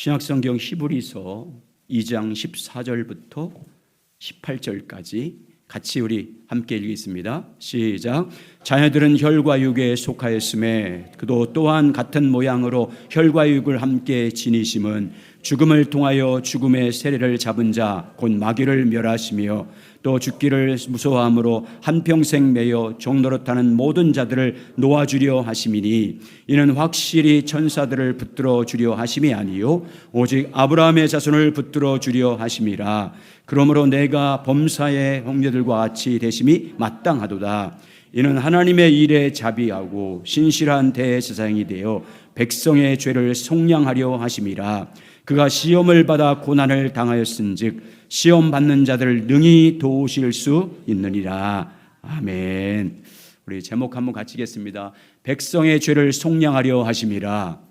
신약성경 히브리서 2장 14절부터 18절까지 같이 우리 함께 읽겠습니다. 시작. 자녀들은 혈과 육에 속하였음에 그도 또한 같은 모양으로 혈과 육을 함께 지니심은 죽음을 통하여 죽음의 세례를 잡은 자 곧 마귀를 멸하시며 또 죽기를 무서워함으로 한평생 매여 종노릇하는 모든 자들을 놓아주려 하심이니 이는 확실히 천사들을 붙들어 주려 하심이 아니요 오직 아브라함의 자손을 붙들어 주려 하심이라. 그러므로 내가 범사의 형제들과 같이 되심이 마땅하도다. 이는 하나님의 일에 자비하고 신실한 대제사장이 되어 백성의 죄를 속량하려 하심이라. 그가 시험을 받아 고난을 당하였은즉 시험 받는 자들을 능히 도우실 수 있느니라. 아멘. 우리 제목 한번 같이 읽겠습니다. 백성의 죄를 속량하려 하심이라.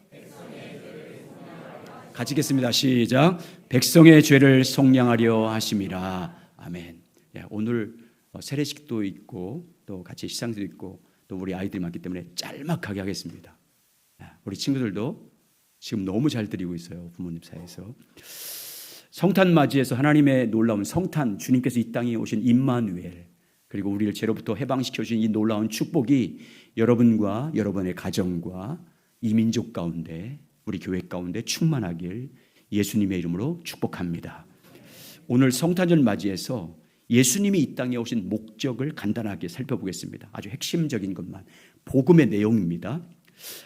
같이 읽겠습니다. 시작. 백성의 죄를 속량하려 하심이라. 아멘. 오늘 세례식도 있고 또 같이 시상식도 있고 또 우리 아이들이 많기 때문에 짤막하게 하겠습니다. 우리 친구들도 지금 너무 잘 드리고 있어요. 부모님 사이에서. 성탄 맞이해서 하나님의 놀라운 성탄, 주님께서 이 땅에 오신 임마누엘, 그리고 우리를 죄로부터 해방시켜 주신 이 놀라운 축복이 여러분과 여러분의 가정과 이 민족 가운데, 우리 교회 가운데 충만하길 예수님의 이름으로 축복합니다. 오늘 성탄절 맞이해서 예수님이 이 땅에 오신 목적을 간단하게 살펴보겠습니다. 아주 핵심적인 것만, 복음의 내용입니다.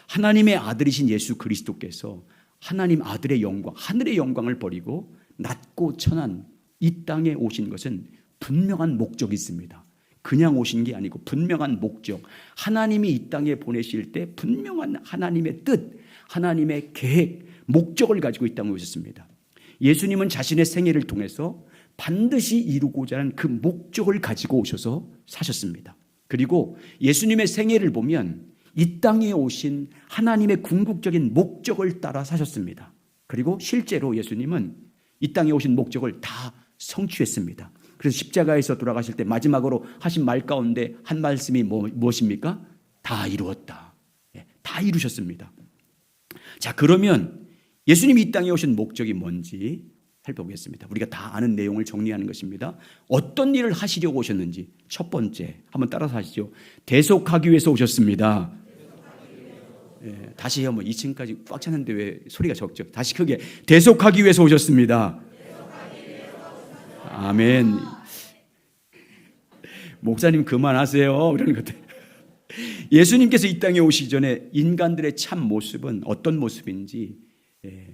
하나님의 아들이신 예수 그리스도께서 하나님 아들의 영광, 하늘의 영광을 버리고 낮고 천한 이 땅에 오신 것은 분명한 목적이 있습니다. 그냥 오신 게 아니고 분명한 목적, 하나님이 이 땅에 보내실 때 분명한 하나님의 뜻, 하나님의 계획, 목적을 가지고 이 땅에 오셨습니다. 예수님은 자신의 생애를 통해서 반드시 이루고자 하는 그 목적을 가지고 오셔서 사셨습니다. 그리고 예수님의 생애를 보면 이 땅에 오신 하나님의 궁극적인 목적을 따라 사셨습니다. 그리고 실제로 예수님은 이 땅에 오신 목적을 다 성취했습니다. 그래서 십자가에서 돌아가실 때 마지막으로 하신 말 가운데 한 말씀이 무엇입니까? 다 이루었다. 다 이루셨습니다. 자, 그러면 예수님이 이 땅에 오신 목적이 뭔지 살펴보겠습니다. 우리가 다 아는 내용을 정리하는 것입니다. 어떤 일을 하시려고 오셨는지 첫 번째 한번 따라서 하시죠. 대속하기 위해서 오셨습니다. 다시 한번 2층까지 꽉 찼는데 왜 소리가 적죠? 다시 크게. 대속하기 위해서 오셨습니다. 아멘. 목사님 그만하세요. 이런 것들. 예수님께서 이 땅에 오시기 전에 인간들의 참 모습은 어떤 모습인지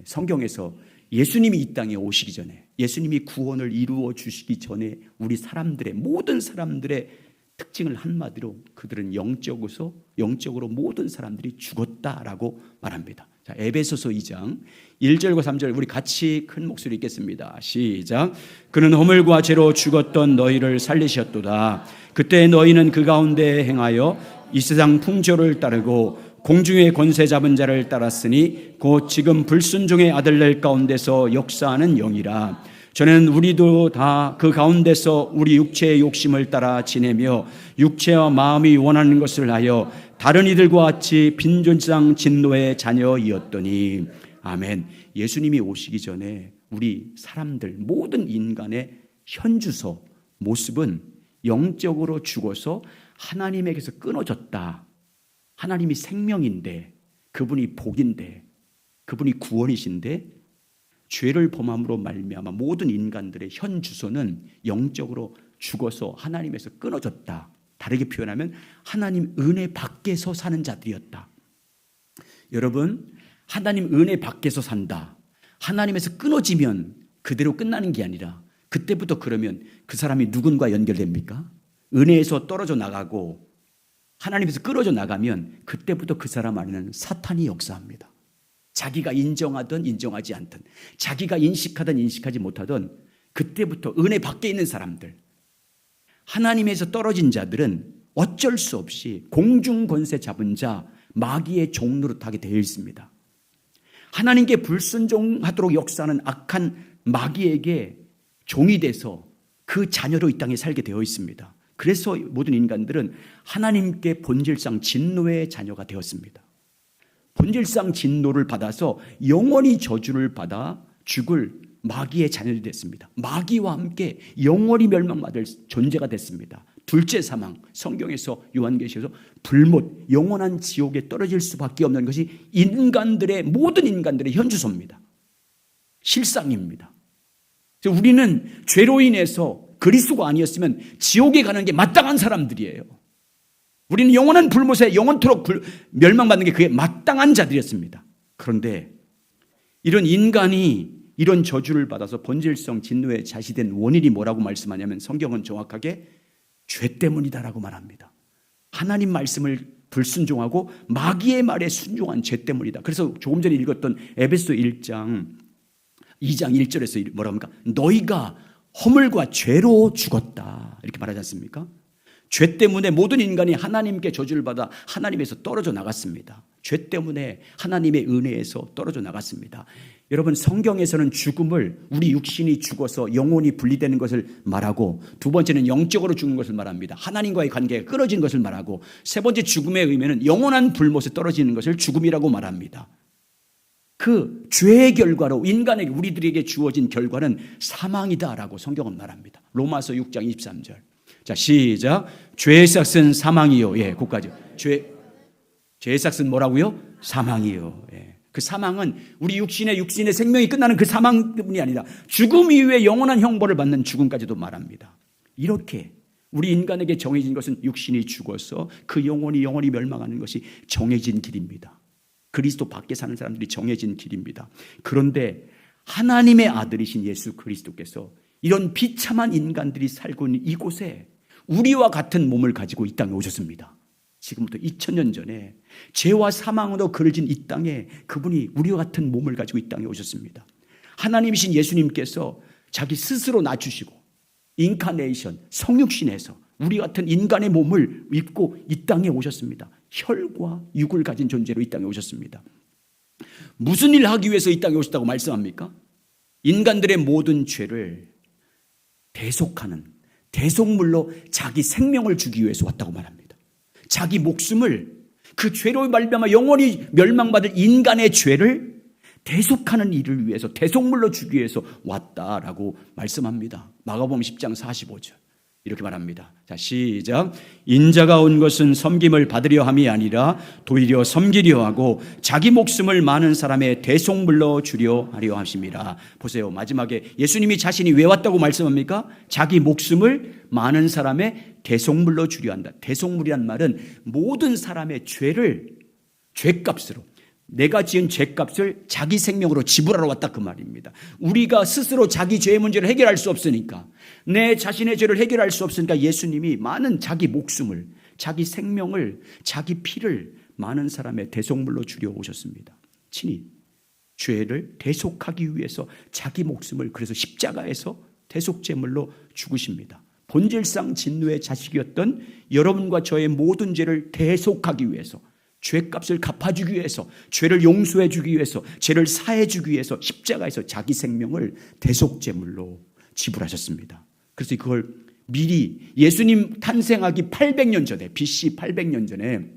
성경에서 예수님이 이 땅에 오시기 전에, 예수님이 구원을 이루어 주시기 전에 우리 사람들의, 모든 사람들의 특징을 한마디로 그들은 영적으로 모든 사람들이 죽었다라고 말합니다. 자, 에베소서 2장 1절과 3절 우리 같이 큰 목소리 읽겠습니다. 시작. 그는 허물과 죄로 죽었던 너희를 살리셨도다. 그때 너희는 그 가운데 행하여 이 세상 풍조를 따르고 공중의 권세 잡은 자를 따랐으니 곧 지금 불순종의 아들들 가운데서 역사하는 영이라. 저는 우리도 다 그 가운데서 우리 육체의 욕심을 따라 지내며 육체와 마음이 원하는 것을 하여 다른 이들과 같이 빈존상 진노의 자녀이었더니. 아멘. 예수님이 오시기 전에 우리 사람들, 모든 인간의 현주소, 모습은 영적으로 죽어서 하나님에게서 끊어졌다. 하나님이 생명인데, 그분이 복인데, 그분이 구원이신데 죄를 범함으로 말미암아 모든 인간들의 현 주소는 영적으로 죽어서 하나님에서 끊어졌다. 다르게 표현하면 하나님 은혜 밖에서 사는 자들이었다. 여러분, 하나님 은혜 밖에서 산다. 하나님에서 끊어지면 그대로 끝나는 게 아니라 그때부터 그러면 그 사람이 누군가 연결됩니까? 은혜에서 떨어져 나가고 하나님에서 끊어져 나가면 그때부터 그 사람 안에는 사탄이 역사합니다. 자기가 인정하든 인정하지 않든, 자기가 인식하든 인식하지 못하든 그때부터 은혜 밖에 있는 사람들, 하나님에서 떨어진 자들은 어쩔 수 없이 공중 권세 잡은 자, 마귀의 종노릇하게 되어 있습니다. 하나님께 불순종하도록 역사하는 악한 마귀에게 종이 돼서 그 자녀로 이 땅에 살게 되어 있습니다. 그래서 모든 인간들은 하나님께 본질상 진노의 자녀가 되었습니다. 본질상 진노를 받아서 영원히 저주를 받아 죽을 마귀의 자녀들이 됐습니다. 마귀와 함께 영원히 멸망받을 존재가 됐습니다. 둘째 사망, 성경에서 요한계시에서 불못, 영원한 지옥에 떨어질 수밖에 없는 것이 모든 인간들의 현주소입니다. 실상입니다. 우리는 죄로 인해서 그리스도가 아니었으면 지옥에 가는 게 마땅한 사람들이에요. 우리는 영원한 불못에 영원토록 멸망받는 게 그게 마땅한 자들이었습니다. 그런데 이런 인간이 이런 저주를 받아서 본질성 진노에 자시된 원인이 뭐라고 말씀하냐면 성경은 정확하게 죄 때문이다라고 말합니다. 하나님 말씀을 불순종하고 마귀의 말에 순종한 죄 때문이다. 그래서 조금 전에 읽었던 에베소 1장 2장 1절에서 뭐라고 합니까? 너희가 허물과 죄로 죽었다 이렇게 말하지 않습니까? 죄 때문에 모든 인간이 하나님께 저주를 받아 하나님에서 떨어져 나갔습니다. 죄 때문에 하나님의 은혜에서 떨어져 나갔습니다. 여러분, 성경에서는 죽음을 우리 육신이 죽어서 영혼이 분리되는 것을 말하고, 두 번째는 영적으로 죽는 것을 말합니다. 하나님과의 관계가 끊어지는 것을 말하고, 세 번째 죽음의 의미는 영원한 불못에 떨어지는 것을 죽음이라고 말합니다. 그 죄의 결과로 인간에게 우리들에게 주어진 결과는 사망이다라고 성경은 말합니다. 로마서 6장 23절. 자, 시작. 죄의 삭은 사망이요. 예, 거기까지. 죄의 삭은 뭐라고요? 사망이요. 예. 그 사망은 우리 육신의 생명이 끝나는 그 사망뿐이 아니라 죽음 이후에 영원한 형벌을 받는 죽음까지도 말합니다. 이렇게 우리 인간에게 정해진 것은 육신이 죽어서 그 영혼이 멸망하는 것이 정해진 길입니다. 그리스도 밖에 사는 사람들이 정해진 길입니다. 그런데 하나님의 아들이신 예수 그리스도께서 이런 비참한 인간들이 살고 있는 이곳에 우리와 같은 몸을 가지고 이 땅에 오셨습니다. 지금부터 2000년 전에 죄와 사망으로 그려진 이 땅에 그분이 우리와 같은 몸을 가지고 이 땅에 오셨습니다. 하나님이신 예수님께서 자기 스스로 낮추시고 인카네이션, 성육신에서 우리 같은 인간의 몸을 입고 이 땅에 오셨습니다. 혈과 육을 가진 존재로 이 땅에 오셨습니다. 무슨 일을 하기 위해서 이 땅에 오셨다고 말씀합니까? 인간들의 모든 죄를 대속하는 대속물로 자기 생명을 주기 위해서 왔다고 말합니다. 자기 목숨을 그 죄로 말미암아 영원히 멸망받을 인간의 죄를 대속하는 일을 위해서 대속물로 주기 위해서 왔다라고 말씀합니다. 마가복음 10장 45절 이렇게 말합니다. 자, 시작. 인자가 온 것은 섬김을 받으려 함이 아니라 도리어 섬기려 하고 자기 목숨을 많은 사람의 대속물로 주려 하려 하심이라. 보세요. 마지막에 예수님이 자신이 왜 왔다고 말씀합니까? 자기 목숨을 많은 사람의 대속물로 주려 한다. 대속물이란 말은 모든 사람의 죄값으로 내가 지은 죄값을 자기 생명으로 지불하러 왔다 그 말입니다. 우리가 스스로 자기 죄의 문제를 해결할 수 없으니까, 내 자신의 죄를 해결할 수 없으니까 예수님이 많은 자기 목숨을, 자기 생명을, 자기 피를 많은 사람의 대속물로 주려 오셨습니다. 친히 죄를 대속하기 위해서 자기 목숨을 그래서 십자가에서 대속제물로 죽으십니다. 본질상 진노의 자식이었던 여러분과 저의 모든 죄를 대속하기 위해서, 죄값을 갚아주기 위해서, 죄를 용서해주기 위해서, 죄를 사해주기 위해서 십자가에서 자기 생명을 대속제물로 지불하셨습니다. 그래서 그걸 미리 예수님 탄생하기 800년 전에, BC 800년 전에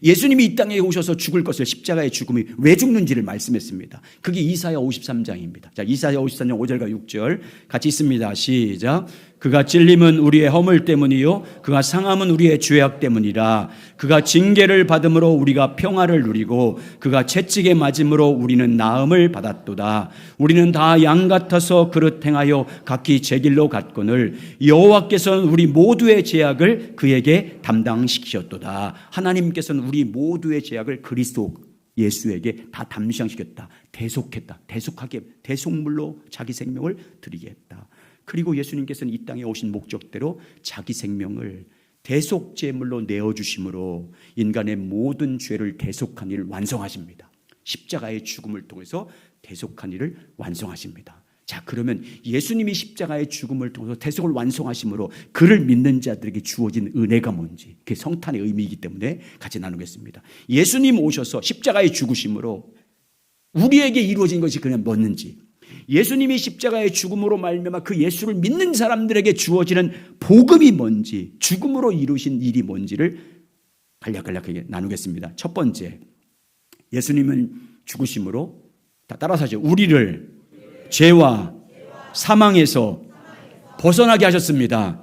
예수님이 이 땅에 오셔서 죽을 것을, 십자가의 죽음이 왜 죽는지를 말씀했습니다. 그게 이사야 53장입니다. 자, 이사야 53장 5절과 6절 같이 있습니다. 시작. 그가 찔림은 우리의 허물 때문이요 그가 상함은 우리의 죄악 때문이라. 그가 징계를 받음으로 우리가 평화를 누리고 그가 채찍에 맞음으로 우리는 나음을 받았도다. 우리는 다 양 같아서 그릇 행하여 각기 제 길로 갔거늘 여호와께서는 우리 모두의 죄악을 그에게 담당시키셨도다. 하나님께서는 우리 모두의 죄악을 그리스도 예수에게 다 담당시켰다. 대속했다. 대속물로 자기 생명을 드리게 했다. 그리고 예수님께서는 이 땅에 오신 목적대로 자기 생명을 대속제물로 내어주심으로 인간의 모든 죄를 대속한 일을 완성하십니다. 십자가의 죽음을 통해서 대속한 일을 완성하십니다. 자, 그러면 예수님이 십자가의 죽음을 통해서 대속을 완성하심으로 그를 믿는 자들에게 주어진 은혜가 뭔지, 그게 성탄의 의미이기 때문에 같이 나누겠습니다. 예수님 오셔서 십자가의 죽으심으로 우리에게 이루어진 것이 그냥 뭐는지, 예수님이 십자가의 죽음으로 말미암아 그 예수를 믿는 사람들에게 주어지는 복음이 뭔지, 죽음으로 이루신 일이 뭔지를 간략하게 나누겠습니다. 첫 번째, 예수님은 죽으심으로 다 따라서 하죠. 우리를 죄와 사망에서 벗어나게 하셨습니다.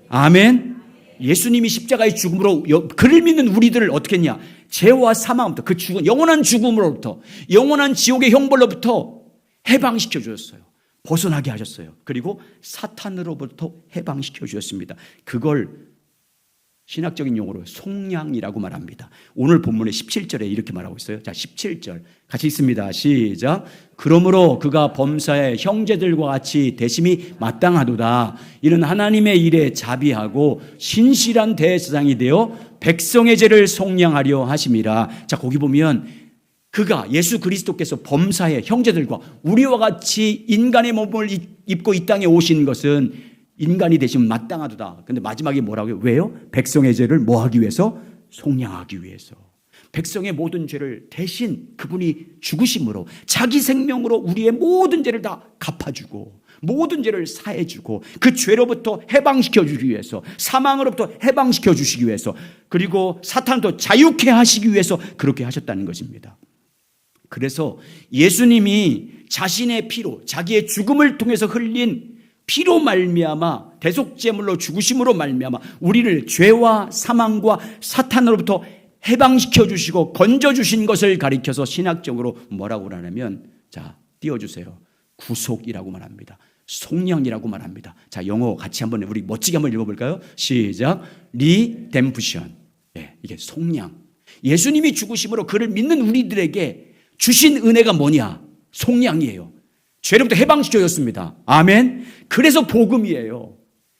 아멘. 예수님이 십자가의 죽음으로 그를 믿는 우리들을 어떻게 했냐? 죄와 사망부터 그 죽음, 영원한 죽음으로부터 영원한 지옥의 형벌로부터 해방시켜 주셨어요. 벗어나게 하셨어요. 그리고 사탄으로부터 해방시켜 주셨습니다. 그걸 신학적인 용어로 속량이라고 말합니다. 오늘 본문의 17절에 이렇게 말하고 있어요. 자, 17절 같이 읽습니다. 시작. 그러므로 그가 범사의 형제들과 같이 대심이 마땅하도다. 이는 하나님의 일에 자비하고 신실한 대제사장이 되어 백성의 죄를 속량하려 하심이라. 자, 거기 보면 그가 예수 그리스도께서 범사의 형제들과 우리와 같이 인간의 몸을 입고 이 땅에 오신 것은 인간이 되시면 마땅하도다. 근데 마지막에 뭐라고요? 왜요? 백성의 죄를 뭐 하기 위해서? 속량하기 위해서. 백성의 모든 죄를 대신 그분이 죽으심으로 자기 생명으로 우리의 모든 죄를 다 갚아주고 모든 죄를 사해주고 그 죄로부터 해방시켜 주기 위해서 사망으로부터 해방시켜 주시기 위해서 그리고 사탄도 자유케 하시기 위해서 그렇게 하셨다는 것입니다. 그래서 예수님이 자신의 피로 자기의 죽음을 통해서 흘린 피로 말미암아 대속제물로 죽으심으로 말미암아 우리를 죄와 사망과 사탄으로부터 해방시켜 주시고 건져 주신 것을 가리켜서 신학적으로 뭐라고 하냐면 자, 띄워주세요. 구속이라고 말합니다. 속량이라고 말합니다. 자, 영어 같이 한번 우리 멋지게 한번 읽어볼까요? 시작. 리뎀프션. 예, 이게 속량. 예수님이 죽으심으로 그를 믿는 우리들에게 주신 은혜가 뭐냐? 속량이에요. 죄로부터 해방시켜줬습니다. 아멘. 그래서 복음이에요.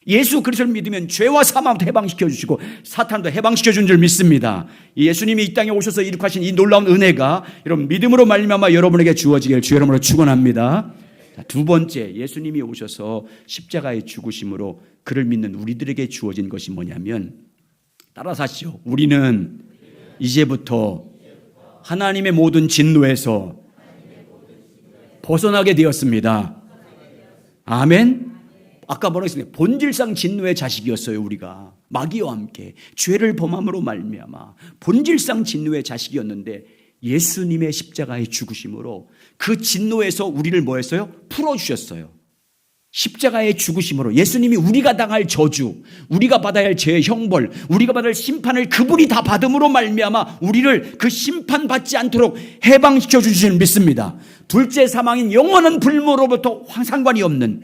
예수 그리스도를 믿으면 죄와 사망부터 해방시켜 주시고 사탄도 해방시켜 준 줄 믿습니다. 예수님이 이 땅에 오셔서 이룩하신 이 놀라운 은혜가 여러분 믿음으로 말미암아 여러분에게 주어지길 주 여러분으로 축원합니다. 두 번째, 예수님이 오셔서 십자가의 죽으심으로 그를 믿는 우리들에게 주어진 것이 뭐냐면 따라서 하시죠. 우리는 이제부터 하나님의 모든 진노에서 벗어나게 되었습니다. 아멘. 아까 뭐라고 했습니까? 본질상 진노의 자식이었어요. 우리가 마귀와 함께 죄를 범함으로 말미암아 본질상 진노의 자식이었는데 예수님의 십자가의 죽으심으로 그 진노에서 우리를 뭐 했어요? 풀어주셨어요. 십자가의 죽으심으로 예수님이 우리가 당할 저주, 우리가 받아야 할 죄의 형벌, 우리가 받을 심판을 그분이 다 받음으로 말미암아 우리를 그 심판받지 않도록 해방시켜 주시는 믿습니다. 둘째 사망인 영원한 불모로부터 상관이 없는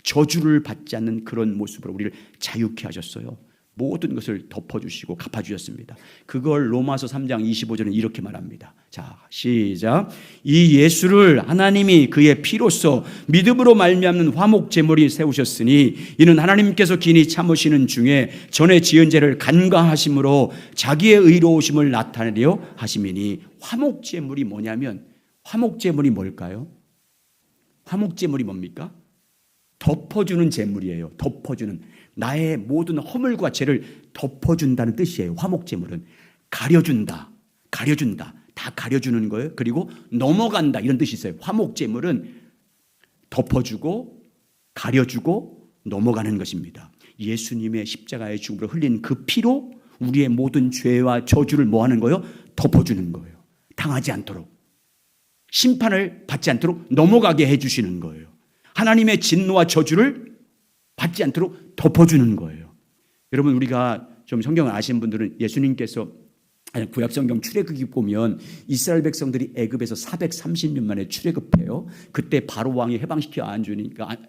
저주를 받지 않는 그런 모습으로 우리를 자유케 하셨어요. 모든 것을 덮어주시고 갚아주셨습니다. 그걸 로마서 3장 25절은 이렇게 말합니다. 자, 시작. 이 예수를 하나님이 그의 피로써 믿음으로 말미암는 화목제물이 세우셨으니 이는 하나님께서 긴히 참으시는 중에 전에 지은 죄를 간과하심으로 자기의 의로우심을 나타내려 하심이니. 화목제물이 뭐냐면 화목제물이 뭘까요? 화목제물이 뭡니까? 덮어주는 제물이에요. 덮어주는 나의 모든 허물과 죄를 덮어준다는 뜻이에요. 화목제물은 가려준다, 가려준다, 다 가려주는 거예요. 그리고 넘어간다 이런 뜻이 있어요. 화목제물은 덮어주고 가려주고 넘어가는 것입니다. 예수님의 십자가의 죽음으로 흘린 그 피로 우리의 모든 죄와 저주를 뭐 하는 거예요? 덮어주는 거예요. 당하지 않도록, 심판을 받지 않도록 넘어가게 해주시는 거예요. 하나님의 진노와 저주를 받지 않도록 덮어주는 거예요. 여러분, 우리가 좀 성경을 아시는 분들은 예수님께서 구약성경 출애굽기 보면 이스라엘 백성들이 애굽에서 430년 만에 출애굽해요. 그때 바로 왕이 해방시켜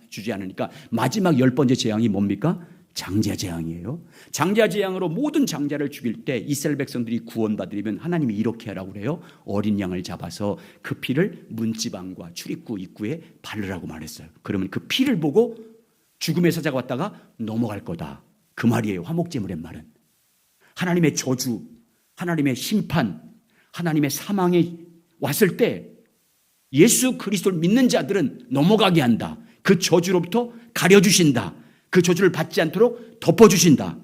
주지 않으니까 마지막 10번째 재앙이 뭡니까? 장자 재앙이에요. 장자 재앙으로 모든 장자를 죽일 때 이스라엘 백성들이 구원받으려면 하나님이 이렇게 하라고 그래요. 어린 양을 잡아서 그 피를 문지방과 출입구 입구에 바르라고 말했어요. 그러면 그 피를 보고 죽음의 사자가 왔다가 넘어갈 거다. 그 말이에요. 화목제물의 말은. 하나님의 저주, 하나님의 심판, 하나님의 사망이 왔을 때 예수 그리스도를 믿는 자들은 넘어가게 한다. 그 저주로부터 가려주신다. 그 저주를 받지 않도록 덮어주신다.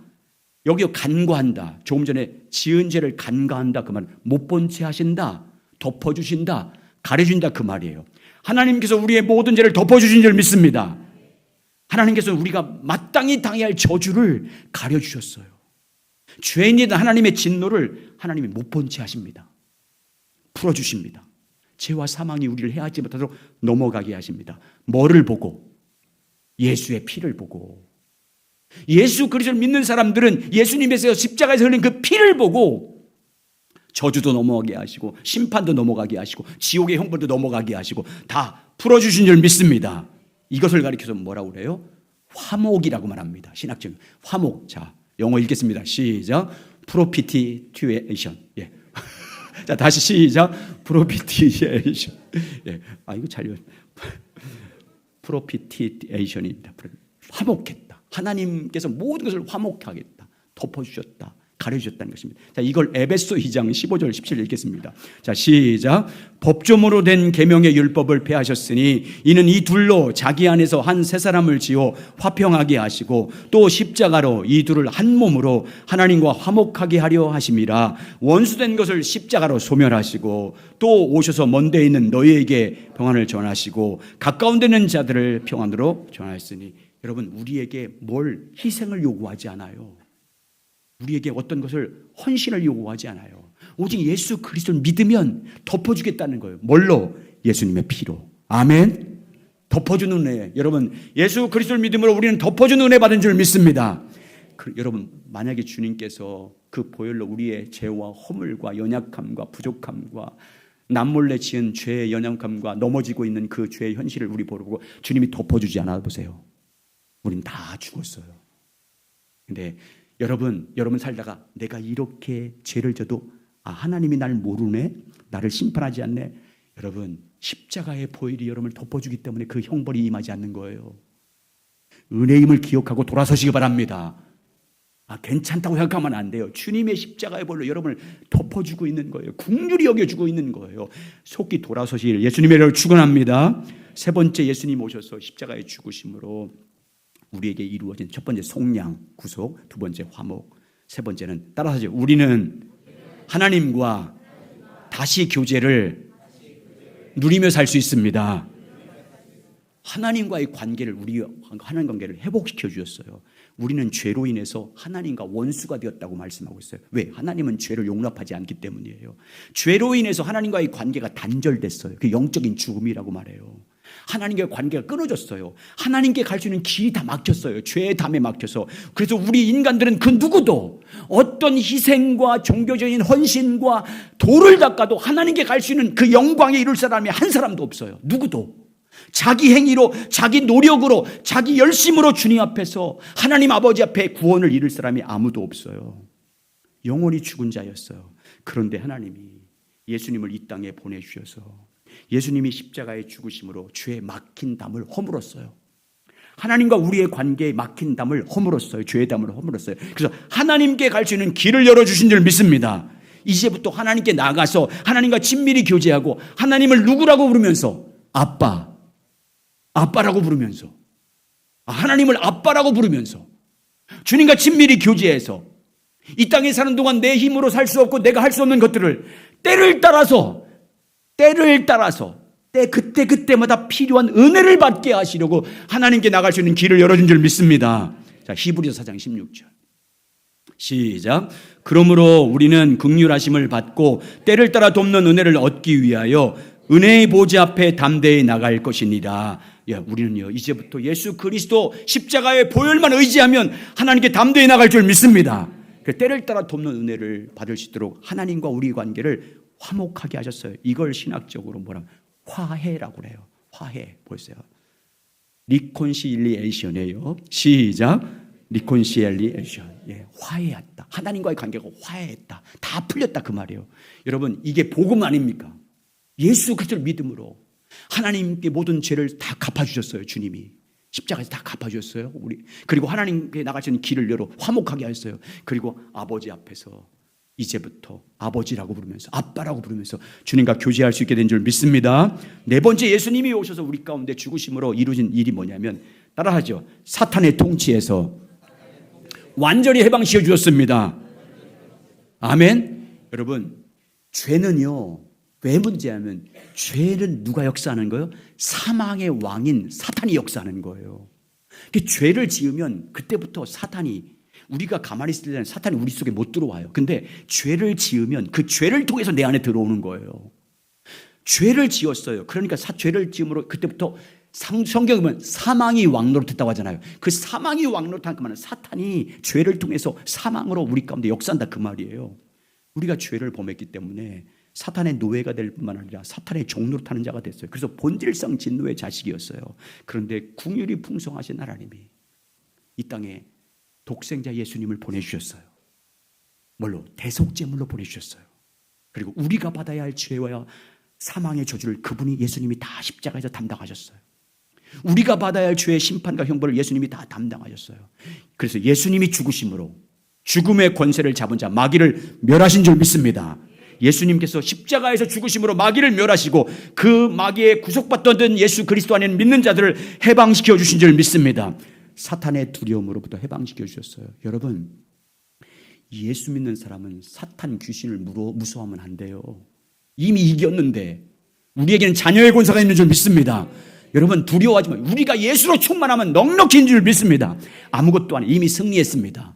여기 간과한다. 조금 전에 지은 죄를 간과한다. 그 말, 못 본 채 하신다. 덮어주신다. 가려준다. 그 말이에요. 하나님께서 우리의 모든 죄를 덮어주신 줄 믿습니다. 하나님께서 우리가 마땅히 당해야 할 저주를 가려주셨어요. 죄인이든 하나님의 진노를 하나님이 못 본 채 하십니다. 풀어주십니다. 죄와 사망이 우리를 해하지 못하도록 넘어가게 하십니다. 뭐를 보고? 예수의 피를 보고. 예수 그리스도를 믿는 사람들은 예수님에서 십자가에서 흘린 그 피를 보고 저주도 넘어가게 하시고 심판도 넘어가게 하시고 지옥의 형벌도 넘어가게 하시고 다 풀어주신 줄 믿습니다. 이것을 가리켜서 뭐라고 그래요? 화목이라고 말합니다. 신학적 화목. 자, 영어 읽겠습니다. 시작. 프로피티튜에이션. 예. 자, 다시 시작. 프로피티에이션. 예. 아, 이거 잘 프로피티에이션입니다. 화목했다. 하나님께서 모든 것을 화목하겠다. 덮어주셨다. 가려주셨다는 것입니다. 자, 이걸 에베소 2장 15절 17절 읽겠습니다. 자, 시작. 법조문으로 된 계명의 율법을 폐하셨으니 이는 이 둘로 자기 안에서 한 세 사람을 지어 화평하게 하시고 또 십자가로 이 둘을 한 몸으로 하나님과 화목하게 하려 하심이라. 원수된 것을 십자가로 소멸하시고 또 오셔서 먼데 있는 너희에게 평안을 전하시고 가까운 데 있는 자들을 평안으로 전하였으니. 여러분, 우리에게 뭘 희생을 요구하지 않아요. 우리에게 어떤 것을 헌신을 요구하지 않아요. 오직 예수 그리스도를 믿으면 덮어주겠다는 거예요. 뭘로? 예수님의 피로. 아멘. 덮어주는 은혜. 여러분, 예수 그리스도를 믿음으로 우리는 덮어주는 은혜 받은 줄 믿습니다. 여러분, 만약에 주님께서 그 보혈로 우리의 죄와 허물과 연약함과 부족함과 남몰래 지은 죄의 연약함과 넘어지고 있는 그 죄의 현실을 우리 보고 주님이 덮어주지 않아 보세요. 우린 다 죽었어요. 근데 여러분 살다가 내가 이렇게 죄를 져도 하나님이 날 모르네? 나를 심판하지 않네? 여러분, 십자가의 보혈이 여러분을 덮어주기 때문에 그 형벌이 임하지 않는 거예요. 은혜임을 기억하고 돌아서시기 바랍니다. 괜찮다고 생각하면 안 돼요. 주님의 십자가의 보혈로 여러분을 덮어주고 있는 거예요. 긍휼히 여겨주고 있는 거예요. 속히 돌아서실 예수님의 이름으로 축원합니다. 세 번째, 예수님 오셔서 십자가의 죽으심으로 우리에게 이루어진 첫 번째 속량, 구속, 두 번째 화목, 세 번째는 따라하죠. 우리는 하나님과 다시 교제를 누리며 살 수 있습니다. 하나님과의 관계를 우리가 하나님 관계를 회복시켜 주셨어요. 우리는 죄로 인해서 하나님과 원수가 되었다고 말씀하고 있어요. 왜? 하나님은 죄를 용납하지 않기 때문이에요. 죄로 인해서 하나님과의 관계가 단절됐어요. 그 영적인 죽음이라고 말해요. 하나님과의 관계가 끊어졌어요. 하나님께 갈 수 있는 길이 다 막혔어요. 죄의 담에 막혀서. 그래서 우리 인간들은 그 누구도 어떤 희생과 종교적인 헌신과 돌을 닦아도 하나님께 갈 수 있는 그 영광에 이룰 사람이 한 사람도 없어요. 누구도. 자기 행위로, 자기 노력으로, 자기 열심으로 주님 앞에서 하나님 아버지 앞에 구원을 이룰 사람이 아무도 없어요. 영원히 죽은 자였어요. 그런데 하나님이 예수님을 이 땅에 보내주셔서 예수님이 십자가의 죽으심으로 죄에 막힌 담을 허물었어요. 하나님과 우리의 관계에 막힌 담을 허물었어요. 죄의 담을 허물었어요. 그래서 하나님께 갈 수 있는 길을 열어주신 줄 믿습니다. 이제부터 하나님께 나가서 하나님과 친밀히 교제하고 하나님을 누구라고 부르면서 아빠라고 부르면서 하나님을 아빠라고 부르면서 주님과 친밀히 교제해서 이 땅에 사는 동안 내 힘으로 살 수 없고 내가 할 수 없는 것들을 때를 따라서 그때마다 필요한 은혜를 받게 하시려고 하나님께 나갈 수 있는 길을 열어준 줄 믿습니다. 자, 히브리서 4장 16절 시작. 그러므로 우리는 긍휼하심을 받고 때를 따라 돕는 은혜를 얻기 위하여 은혜의 보좌 앞에 담대히 나갈 것이니라. 우리는요, 이제부터 예수 그리스도 십자가의 보혈만 의지하면 하나님께 담대히 나갈 줄 믿습니다. 때를 따라 돕는 은혜를 받을 수 있도록 하나님과 우리 관계를 화목하게 하셨어요. 이걸 신학적으로 화해라고 그래요. 화해. 보세요. 리콘실리에이션이에요. 시작. 리콘실리에이션. 화해했다. 하나님과의 관계가 화해했다. 다 풀렸다 그 말이에요. 여러분, 이게 복음 아닙니까? 예수 그리스도를 믿음으로 하나님께 모든 죄를 다 갚아주셨어요. 주님이 십자가에서 다 갚아주셨어요. 그리고 하나님께 나갈 수 있는 길을 열어 화목하게 하셨어요. 그리고 아버지 앞에서 이제부터 아버지라고 부르면서 아빠라고 부르면서 주님과 교제할 수 있게 된 줄 믿습니다. 네 번째, 예수님이 오셔서 우리 가운데 죽으심으로 이루어진 일이 뭐냐면 따라하죠. 사탄의 통치에서 완전히 해방시켜 주셨습니다. 아멘. 여러분, 죄는요, 왜 문제냐면 죄는 누가 역사하는 거예요? 사망의 왕인 사탄이 역사하는 거예요. 죄를 지으면 그때부터 사탄이, 우리가 가만히 있을 때는 사탄이 우리 속에 못 들어와요. 근데 죄를 지으면 그 죄를 통해서 내 안에 들어오는 거예요. 죄를 지었어요. 그러니까 죄를 지음으로 그때부터 성경에 보면 사망이 왕노릇했다고 하잖아요. 그 사망이 왕노릇한 그 말은 사탄이 죄를 통해서 사망으로 우리 가운데 역사한다 그 말이에요. 우리가 죄를 범했기 때문에 사탄의 노예가 될 뿐만 아니라 사탄의 종노릇하는 자가 됐어요. 그래서 본질상 진노의 자식이었어요. 그런데 긍휼이 풍성하신 하나님이 이 땅에 독생자 예수님을 보내주셨어요. 뭘로? 대속제물로 보내주셨어요. 그리고 우리가 받아야 할 죄와 사망의 저주를 그분이 예수님이 다 십자가에서 담당하셨어요. 우리가 받아야 할 죄의 심판과 형벌을 예수님이 다 담당하셨어요. 그래서 예수님이 죽으심으로 죽음의 권세를 잡은 자 마귀를 멸하신 줄 믿습니다. 예수님께서 십자가에서 죽으심으로 마귀를 멸하시고 그 마귀에 구속받던 예수 그리스도 안에 믿는 자들을 해방시켜 주신 줄 믿습니다. 사탄의 두려움으로부터 해방시켜 주셨어요. 여러분, 예수 믿는 사람은 사탄 귀신을 무서워하면 안 돼요. 이미 이겼는데 우리에게는 자녀의 권세가 있는 줄 믿습니다. 여러분 두려워하지 마요. 우리가 예수로 충만하면 넉넉히 있는 줄 믿습니다. 아무것도 아니에요. 이미 승리했습니다.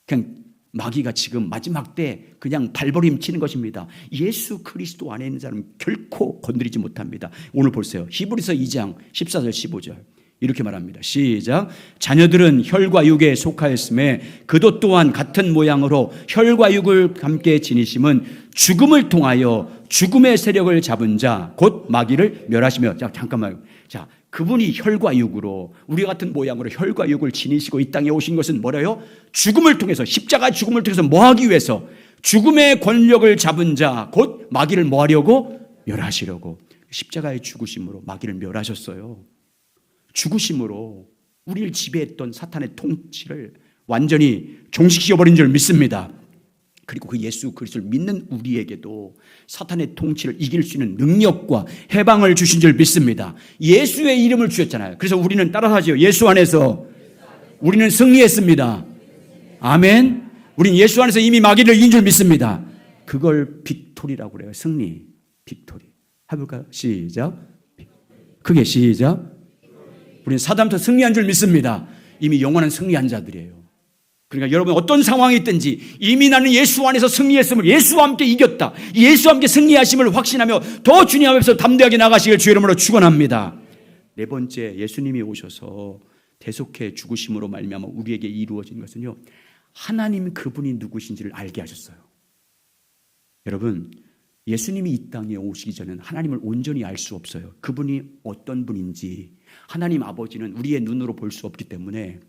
그냥 마귀가 지금 마지막 때 그냥 발버림 치는 것입니다. 예수 그리스도 안에 있는 사람은 결코 건드리지 못합니다. 오늘 보세요. 히브리서 2장 14절 15절 이렇게 말합니다. 시작. 자녀들은 혈과 육에 속하였음에 그도 또한 같은 모양으로 혈과 육을 함께 지니심은 죽음을 통하여 죽음의 세력을 잡은 자 곧 마귀를 멸하시며. 자, 잠깐만요. 자, 그분이 혈과 육으로 우리 같은 모양으로 혈과 육을 지니시고 이 땅에 오신 것은 뭐래요? 죽음을 통해서, 십자가 죽음을 통해서 뭐 하기 위해서? 죽음의 권력을 잡은 자 곧 마귀를 뭐 하려고? 멸하시려고. 십자가의 죽으심으로 마귀를 멸하셨어요. 죽으심으로 우리를 지배했던 사탄의 통치를 완전히 종식시켜버린 줄 믿습니다. 그리고 그 예수 그리스도를 믿는 우리에게도 사탄의 통치를 이길 수 있는 능력과 해방을 주신 줄 믿습니다. 예수의 이름을 주셨잖아요. 그래서 우리는 따라하죠. 예수 안에서 우리는 승리했습니다. 아멘. 우리는 예수 안에서 이미 마귀를 이긴 줄 믿습니다. 그걸 빅토리라고 그래요. 승리, 빅토리. 해볼까요? 시작. 크게 시작. 우리는 사단부터 승리한 줄 믿습니다. 이미 영원한 승리한 자들이에요. 그러니까 여러분 어떤 상황이 있든지 이미 나는 예수 안에서 승리했음을, 예수와 함께 이겼다, 예수와 함께 승리하심을 확신하며 더 주님 앞에서 담대하게 나가시길 주의 이름으로 축원합니다. 네 번째, 예수님이 오셔서 대속해 죽으심으로 말미암아 우리에게 이루어진 것은요, 하나님 그분이 누구신지를 알게 하셨어요. 여러분, 예수님이 이 땅에 오시기 전에는 하나님을 온전히 알 수 없어요. 그분이 어떤 분인지 하나님 아버지는 우리의 눈으로 볼 수 없기 때문에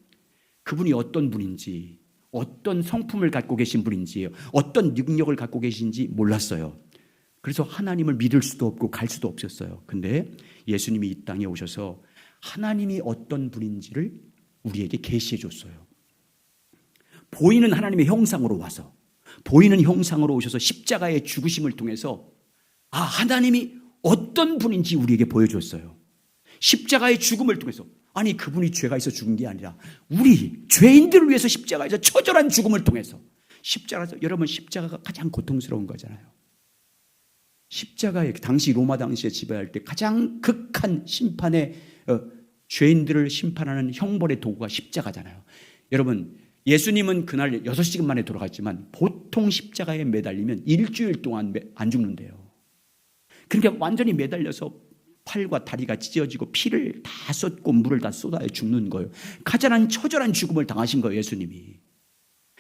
그분이 어떤 분인지, 어떤 성품을 갖고 계신 분인지, 어떤 능력을 갖고 계신지 몰랐어요. 그래서 하나님을 믿을 수도 없고 갈 수도 없었어요. 근데 예수님이 이 땅에 오셔서 하나님이 어떤 분인지를 우리에게 계시해 줬어요. 보이는 하나님의 형상으로 와서, 보이는 형상으로 오셔서 십자가의 죽으심을 통해서 하나님이 어떤 분인지 우리에게 보여줬어요. 십자가의 죽음을 통해서, 아니 그분이 죄가 있어 죽은 게 아니라 우리 죄인들을 위해서 십자가에서 처절한 죽음을 통해서, 십자가에서, 여러분 십자가가 가장 고통스러운 거잖아요. 십자가에 당시 로마 당시에 지배할 때 가장 극한 심판의 죄인들을 심판하는 형벌의 도구가 십자가잖아요. 여러분 예수님은 그날 6시간 만에 돌아갔지만 보통 십자가에 매달리면 일주일 동안 안 죽는데요. 그러니까 완전히 매달려서 팔과 다리가 찢어지고 피를 다 쏟고 물을 다 쏟아야 죽는 거예요. 가장 처절한 죽음을 당하신 거예요, 예수님이.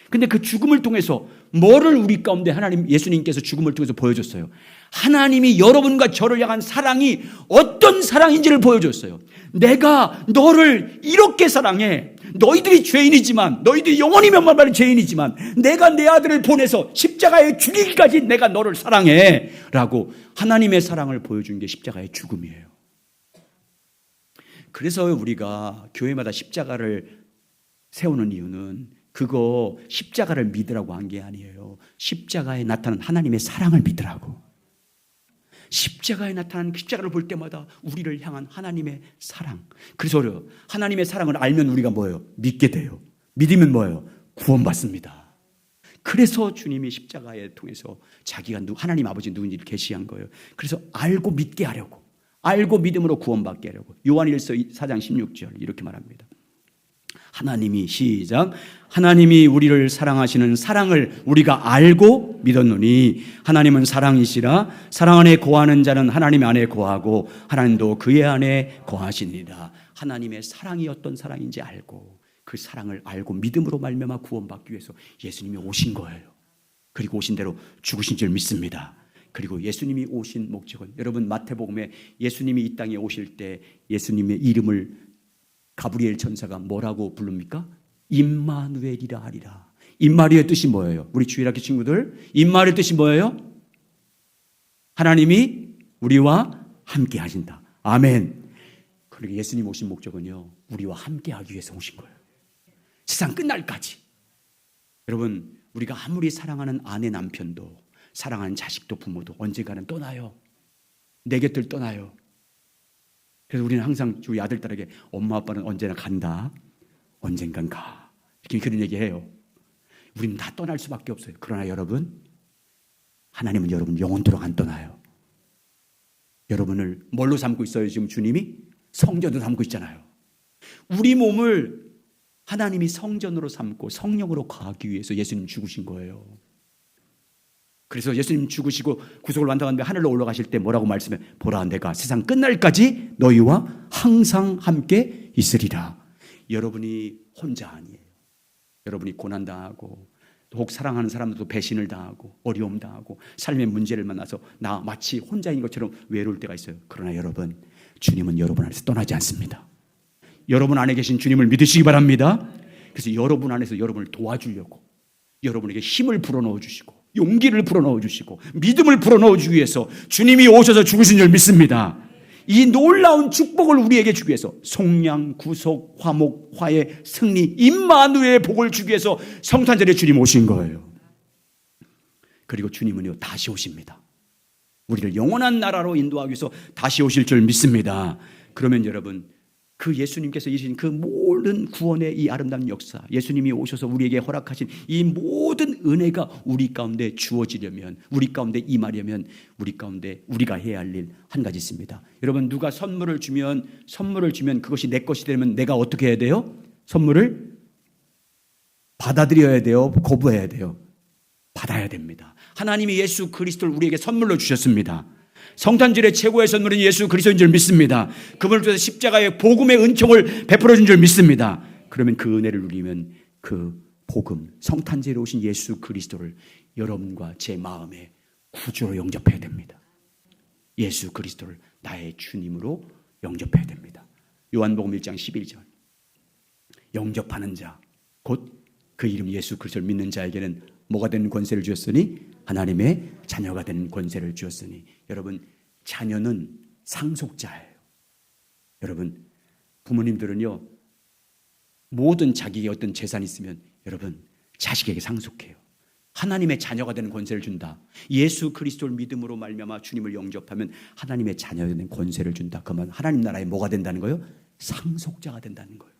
근데 그 죽음을 통해서 뭐를 우리 가운데 하나님, 예수님께서 죽음을 통해서 보여줬어요? 하나님이 여러분과 저를 향한 사랑이 어떤 사랑인지를 보여줬어요. 내가 너를 이렇게 사랑해. 너희들이 죄인이지만, 너희들이 영원히 면만받은 죄인이지만 내가 내 아들을 보내서 십자가에 죽이기까지 내가 너를 사랑해 라고 하나님의 사랑을 보여준 게 십자가의 죽음이에요. 그래서 우리가 교회마다 십자가를 세우는 이유는 그거 십자가를 믿으라고 한 게 아니에요. 십자가에 나타난 하나님의 사랑을 믿으라고. 십자가에 나타난 십자가를 볼 때마다 우리를 향한 하나님의 사랑. 그래서 하나님의 사랑을 알면 우리가 뭐예요? 믿게 돼요. 믿으면 뭐예요? 구원받습니다. 그래서 주님이 십자가에 통해서 자기가 하나님 아버지 누군지를 계시한 거예요. 그래서 알고 믿게 하려고, 알고 믿음으로 구원받게 하려고. 요한일서 4장 16절 이렇게 말합니다. 하나님이 시작. 하나님이 우리를 사랑하시는 사랑을 우리가 알고 믿었노니 하나님은 사랑이시라. 사랑 안에 거하는 자는 하나님 안에 거하고 하나님도 그의 안에 거하시니라. 하나님의 사랑이 어떤 사랑인지 알고 그 사랑을 알고 믿음으로 말미암아 구원받기 위해서 예수님이 오신 거예요. 그리고 오신 대로 죽으신 줄 믿습니다. 그리고 예수님이 오신 목적은, 여러분 마태복음에 예수님이 이 땅에 오실 때 예수님의 이름을 가브리엘 천사가 뭐라고 부릅니까? 임마누엘이라 하리라. 임마누엘의 뜻이 뭐예요? 우리 주일학교 친구들, 임마누엘의 뜻이 뭐예요? 하나님이 우리와 함께 하신다. 아멘. 그리고 예수님 오신 목적은요, 우리와 함께 하기 위해서 오신 거예요. 세상 끝날까지. 여러분, 우리가 아무리 사랑하는 아내 남편도, 사랑하는 자식도 부모도 언젠가는 떠나요. 내 곁을 떠나요. 그래서 우리는 항상 우리 아들딸에게 엄마 아빠는 언제나 간다, 언젠간 가, 이렇게 그런 얘기해요. 우리는 다 떠날 수밖에 없어요. 그러나 여러분, 하나님은 여러분 영원토록 안 떠나요. 여러분을 뭘로 삼고 있어요? 지금 주님이 성전으로 삼고 있잖아요. 우리 몸을 하나님이 성전으로 삼고 성령으로 거하기 위해서 예수님 죽으신 거예요. 그래서 예수님 죽으시고 구속을 완성한 뒤에 하늘로 올라가실 때 뭐라고 말씀해? 보라, 내가 세상 끝날까지 너희와 항상 함께 있으리라. 여러분이 혼자 아니에요. 여러분이 고난당하고 혹 사랑하는 사람들도 배신을 당하고 어려움 당하고 삶의 문제를 만나서 나 마치 혼자인 것처럼 외로울 때가 있어요. 그러나 여러분, 주님은 여러분 안에서 떠나지 않습니다. 여러분 안에 계신 주님을 믿으시기 바랍니다. 그래서 여러분 안에서 여러분을 도와주려고 여러분에게 힘을 불어넣어 주시고 용기를 불어넣어 주시고 믿음을 불어넣어 주기 위해서 주님이 오셔서 죽으신 줄 믿습니다. 이 놀라운 축복을 우리에게 주기 위해서 속량, 구속, 화목, 화해, 승리, 임마누엘의 복을 주기 위해서 성탄절에 주님 오신 거예요. 그리고 주님은요 다시 오십니다. 우리를 영원한 나라로 인도하기 위해서 다시 오실 줄 믿습니다. 그러면 여러분, 그 예수님께서 이루신 그 모든 구원의 이 아름다운 역사, 예수님이 오셔서 우리에게 허락하신 이 모든 은혜가 우리 가운데 주어지려면, 우리 가운데 임하려면 우리 가운데 우리가 해야 할 일 한 가지 있습니다. 여러분, 누가 선물을 주면 그것이 내 것이 되면 내가 어떻게 해야 돼요? 선물을 받아들여야 돼요? 거부해야 돼요? 받아야 됩니다. 하나님이 예수 그리스도를 우리에게 선물로 주셨습니다. 성탄절의 최고의 선물은 예수 그리스도인 줄 믿습니다. 그분을 통해서 십자가의 복음의 은총을 베풀어 준 줄 믿습니다. 그러면 그 은혜를 누리면 그 복음, 성탄절에 오신 예수 그리스도를 여러분과 제 마음에 구주로 영접해야 됩니다. 예수 그리스도를 나의 주님으로 영접해야 됩니다. 요한복음 1장 11절, 영접하는 자, 곧 그 이름 예수 그리스도를 믿는 자에게는 뭐가 되는 권세를 주었으니? 하나님의 자녀가 되는 권세를 주었으니. 여러분, 자녀는 상속자예요. 여러분, 부모님들은요 모든 자기의 어떤 재산이 있으면 여러분 자식에게 상속해요. 하나님의 자녀가 되는 권세를 준다. 예수 그리스도를 믿음으로 말미암아 주님을 영접하면 하나님의 자녀가 되는 권세를 준다. 그러면 하나님 나라에 뭐가 된다는 거예요? 상속자가 된다는 거예요.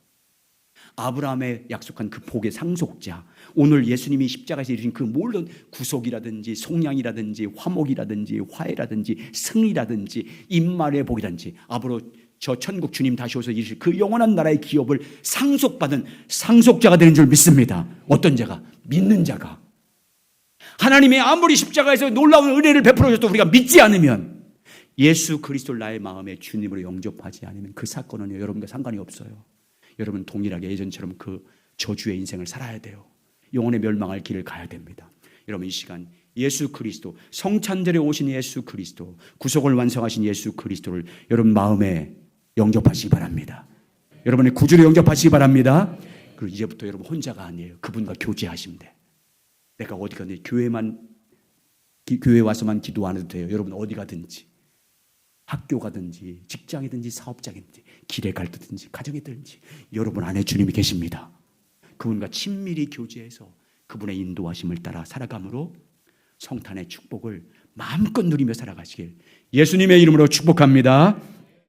아브라함의 약속한 그 복의 상속자, 오늘 예수님이 십자가에서 이루신 그 모든 구속이라든지 속량이라든지 화목이라든지 화해라든지 승리라든지 임마누엘의 복이라든지 앞으로 저 천국 주님 다시 오셔서 이루실 그 영원한 나라의 기업을 상속받은 상속자가 되는 줄 믿습니다. 어떤 자가? 믿는 자가. 하나님의 아무리 십자가에서 놀라운 은혜를 베풀어 줬도 우리가 믿지 않으면, 예수 그리스도를 나의 마음에 주님으로 영접하지 않으면 그 사건은 여러분과 상관이 없어요. 여러분 동일하게 예전처럼 그 저주의 인생을 살아야 돼요. 영혼의 멸망할 길을 가야 됩니다. 여러분, 이 시간 예수 그리스도, 성탄절에 오신 예수 그리스도, 구속을 완성하신 예수 그리스도를 여러분 마음에 영접하시기 바랍니다. 여러분의 구주로 영접하시기 바랍니다. 그리고 이제부터 여러분 혼자가 아니에요. 그분과 교제하시면 돼. 내가 어디 가든지 교회 와서만 기도 안 해도 돼요. 여러분 어디 가든지, 학교 가든지 직장이든지 사업장이든지 길에 갈 때든지 가정에 있든지 여러분 안에 주님이 계십니다. 그분과 친밀히 교제해서 그분의 인도하심을 따라 살아감으로 성탄의 축복을 마음껏 누리며 살아가시길 예수님의 이름으로 축복합니다.